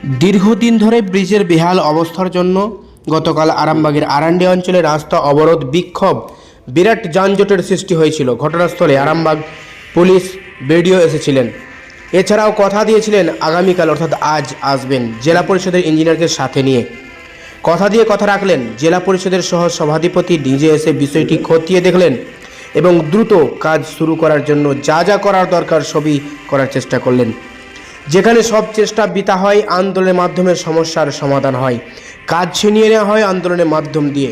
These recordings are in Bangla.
দীর্ঘদিন ধরে ব্রিজের বেহাল অবস্থার জন্য গতকাল আরামবাগের আরান্ডি অঞ্চলে রাস্তা অবরোধ বিক্ষোভ বিরাট যানজটের সৃষ্টি হয়েছিল। ঘটনাস্থলে আরামবাগ পুলিশ বিডিও এসেছিলেন। এছাড়াও কথা দিয়েছিলেন আগামীকাল অর্থাৎ আজ আসবেন জেলা পরিষদের ইঞ্জিনিয়ারকে সাথে নিয়ে। কথা দিয়ে কথা রাখলেন। জেলা পরিষদের সহ সভাধিপতি নিজে এসে বিষয়টি খতিয়ে দেখলেন এবং দ্রুত কাজ শুরু করার জন্য যা যা করার দরকার সবই করার চেষ্টা করলেন। যেখানে সব চেষ্টা বৃথা হয়, আন্দোলনের মাধ্যমে সমস্যার সমাধান হয়। কাজ ছিনিয়ে নেওয়া হয় আন্দোলনের মাধ্যম দিয়ে,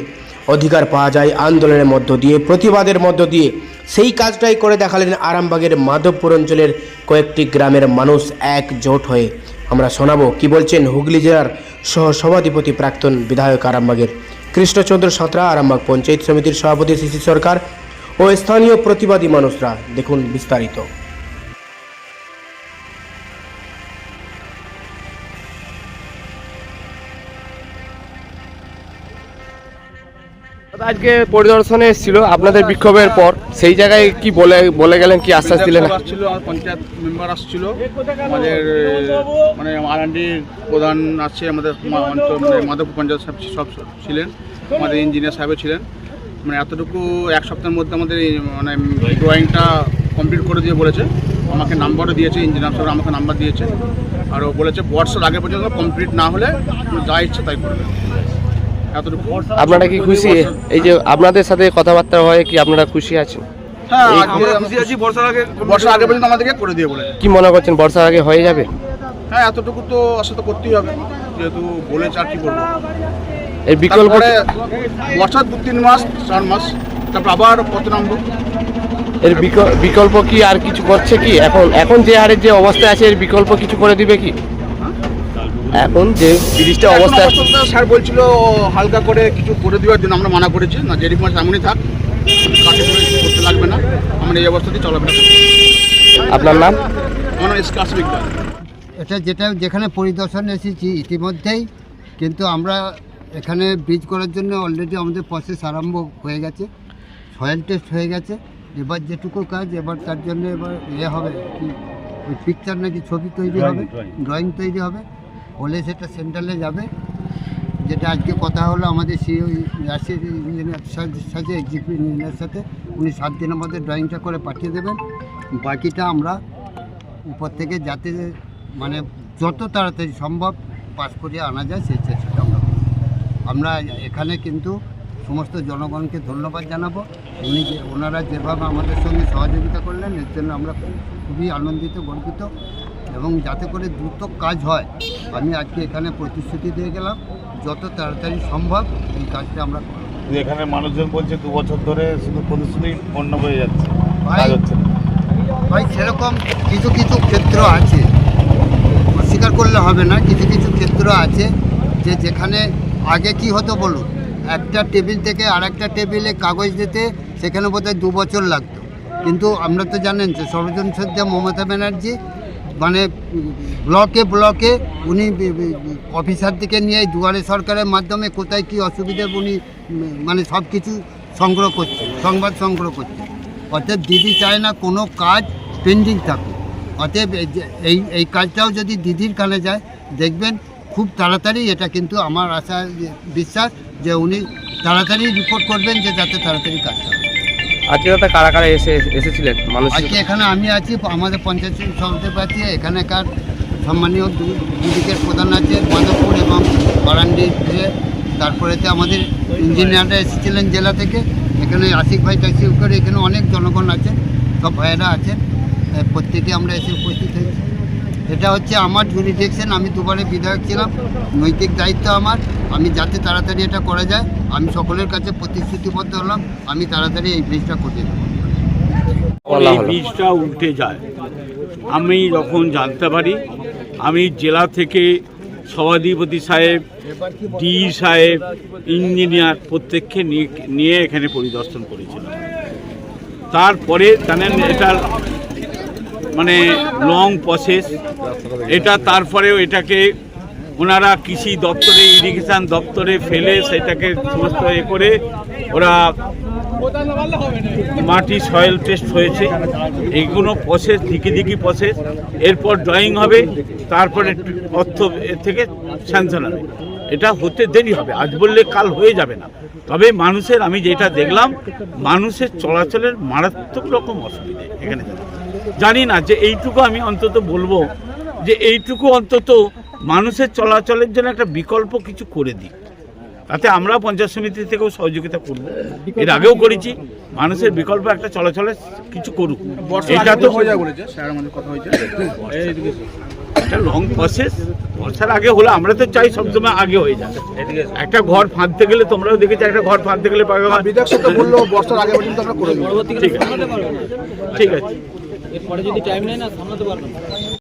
অধিকার পাওয়া যায় আন্দোলনের মধ্য দিয়ে, প্রতিবাদের মধ্য দিয়ে। সেই কাজটাই করে দেখালেন আরামবাগের মাধবপুর অঞ্চলের কয়েকটি গ্রামের মানুষ একজোট হয়ে। আমরা শোনাবো কি বলছেন হুগলি জেলার সহ সভাধিপতি প্রাক্তন বিধায়ক আরামবাগের কৃষ্ণচন্দ্র সাঁতরা, আরামবাগ পঞ্চায়েত সমিতির সভাপতি শিশির সরকার ও স্থানীয় প্রতিবাদী মানুষরা। দেখুন বিস্তারিত। আজকে পরিদর্শনে এসেছিল আপনাদের বিক্ষোভের পর, সেই জায়গায় কি বলে গেলেন, কি আশ্বাস দিলেন? আসছিল, আমার পঞ্চায়েত মেম্বার আসছিল, আমাদের মানে আরান্ডির প্রধান আছে, আমাদের অঞ্চল মানে মাধবপুর পঞ্চায়েত সব ছিলেন, আমাদের ইঞ্জিনিয়ার সাহেব ছিলেন। মানে এতটুকু এক সপ্তাহের মধ্যে আমাদের মানে ড্রয়িংটা কমপ্লিট করে দিয়ে বলেছে। আমাকে নাম্বারও দিয়েছে, ইঞ্জিনিয়ার সাহেব আমাকে নাম্বার দিয়েছে, আর ও বলেছে বর্ষার আগে পর্যন্ত কমপ্লিট না হলে যা ইচ্ছে তাই করবে। আপনারা কি খুশি? এই যে আপনাদের সাথে কথাবার্তা হয়, কি আপনারা খুশি আছেন? হ্যাঁ, আমরা খুশি আছি। বর্ষার আগে পর্যন্ত আমাদেরকে করে দিয়ে বলেছে। কি মনে করছেন বর্ষার আগে হয়ে যাবে? হ্যাঁ, এতটুকু তো আশা তো করতেই হবে, যেহেতু বলেছে। আর কি করবো, এর বিকল্প বর্ষার 2-3 মাস 4 মাস, তারপর আবার কত নামবো। এর বিকল্প কি আর কিছু করছে কি? এখন যে হারে যে অবস্থা আছে, এর বিকল্প কিছু করে দিবে কি? এখন যে ব্রিজটা অবস্থা, স্যার বলছিল হালকা করে কিছু করে দেওয়ার জন্য। আমরা মানা করেছি না, যেরকম মাস এমনই থাক, কাঠে করে করতে লাগবে না, আমরা এই অবস্থাতেই চলাফেরা করব। আপনার নাম? আমার নাম এসকে আসিফ। এটা যেখানে পরিদর্শন এসেছি ইতিমধ্যেই, কিন্তু আমরা এখানে ব্রিজ করার জন্য অলরেডি আমাদের প্রসেস আরম্ভ হয়ে গেছে, সয়েল টেস্ট হয়ে গেছে। এবার যেটুকু কাজ, এবার তার জন্য এবার হবে কি, ওই পিকচার নাকি ছবি তৈরি হবে, ড্রয়িং তৈরি হবে, হলে সেটা সেন্ট্রালে যাবে। যেটা আজকে কথা হলো আমাদের রাশিয়ার ইঞ্জিনিয়ার সাথে, এক্সিকিউটিভ ইঞ্জিনিয়ারের সাথে, উনি 7 দিনের মধ্যে ড্রয়িংটা করে পাঠিয়ে দেবেন। বাকিটা আমরা উপর থেকে যাতে মানে যত তাড়াতাড়ি সম্ভব পাস করিয়ে আনা যায় সেই চেষ্টাটা আমরা এখানে কিন্তু সমস্ত জনগণকে ধন্যবাদ জানাবো। ওনারা যেভাবে আমাদের সঙ্গে সহযোগিতা করলেন, এর জন্য আমরা খুবই আনন্দিত, গর্বিত। এবং যাতে করে দ্রুত কাজ হয়, আমি আজকে এখানে প্রতিশ্রুতি দিয়ে গেলাম যত তাড়াতাড়ি সম্ভব এই কাজটা আমরা করব। এখানে মানুষজন বলছে 2 বছর ধরে শুধু প্রতিশ্রুতি পণ্য হয়ে যাচ্ছে। ভাই সেরকম কিছু কিছু ক্ষেত্র আছে, অস্বীকার করলে হবে না, কিছু কিছু ক্ষেত্র আছে যেখানে আগে কি হতো বলুন, একটা টেবিল থেকে আরেকটা টেবিলে কাগজ দিতে সেখানে বোধহয় 2 বছর লাগতো। কিন্তু আমরা তো জানেন যে সর্বজনশ্রদ্ধা মমতা ব্যানার্জি মানে ব্লকে উনি অফিসারদিকে নিয়ে দুয়ারে সরকারের মাধ্যমে কোথায় কী অসুবিধে উনি মানে সব কিছু সংগ্রহ করছে, সংবাদ সংগ্রহ করছে। অতএব দিদি চায় না কোনো কাজ পেন্ডিং থাকুক। অতএব এই কাজটাও যদি দিদির কানে যায়, দেখবেন খুব তাড়াতাড়ি এটা কিন্তু আমার আশা বিশ্বাস যে উনি তাড়াতাড়ি রিপোর্ট করবেন যে যাতে তাড়াতাড়ি কাজটা হয়। আজকে দাদা কারা কারা এসেছিলেন মানুষ? আজকে এখানে আমি আছি, আমাদের পঞ্চায়েত সভাপতি, এখানকার সম্মানীয় দুদিকের প্রধান আছে মাধবপুর এবং বারান্ডি। তারপরেতে আমাদের ইঞ্জিনিয়াররা এসেছিলেন জেলা থেকে, এখানে আশিক ভাই ট্যাক্সি করে, এখানে অনেক জনগণ আছে, সব ভাইয়েরা আছেন, প্রত্যেকে আমরা এসে উপস্থিত হয়েছি। এটা হচ্ছে আমার জুরিডিকশন, আমি 2বারে বিধায়ক ছিলাম, নৈতিক দায়িত্ব আমার। আমি যাতে তাড়াতাড়ি এটা করা যায়, আমি সকলের কাছে প্রতিশ্রুতিবদ্ধ হলাম, আমি তাড়াতাড়ি এই ব্রিজটা করে দেবো। এই ব্রিজটা উল্টে যায় আমি যখন জানতে পারি, আমি জেলা থেকে সভাধিপতি সাহেব, ডি সাহেব, ইঞ্জিনিয়ার প্রত্যেককে নিয়ে এখানে পরিদর্শন করেছিলাম। তারপরে জানেন এটার মানে লং প্রসেস এটা, তারপরেও এটাকে ওনারা কৃষি দপ্তরে, ইরিগেশন দপ্তরে ফেলে সেটাকে সমস্ত করে ওরা মাটি সয়েল টেস্ট হয়েছে, এইগুলো প্রসেস দিকি প্রসেস, এরপর ড্রয়িং হবে, তারপরে অর্থ এর থেকে স্যাংশন হবে। এটা হতে দেরি হবে, আজ বললে কাল হয়ে যাবে না। তবে মানুষের, আমি যেটা দেখলাম, মানুষের চলাচলের মারাত্মক রকম অসুবিধে এখানে। জানি না যে এইটুকু আমি অন্তত বলবো যে এইটুকু অন্তত মানুষের চলাচলের জন্য একটা বিকল্প কিছু করে দিই, তাতে আমরা পঞ্চায়েত সমিতি থেকেও সহযোগিতা করব। এর আগেও করেছি, মানুষের বিকল্প একটা চলাচলের কিছু করুক। এটা তো হয়ে যায় বলেছে স্যার, আমাদের কথা হয়েছে। একটা লং প্রসেস, বর্ষার আগে হলে আমরা তো চাই সবসময় আগে হয়ে যায়। একটা ঘর ফাঁদতে গেলে, তোমরাও দেখেছো, একটা ঘর ফাঁদতে গেলে বিধায়ক সাহেব তো বললো বর্ষার আগে পর্যন্ত আমরা করে দেবো। ঠিক আছে, ঠিক আছে। এরপরে যদি টাইম নেয় না সামলাতে পারবেন।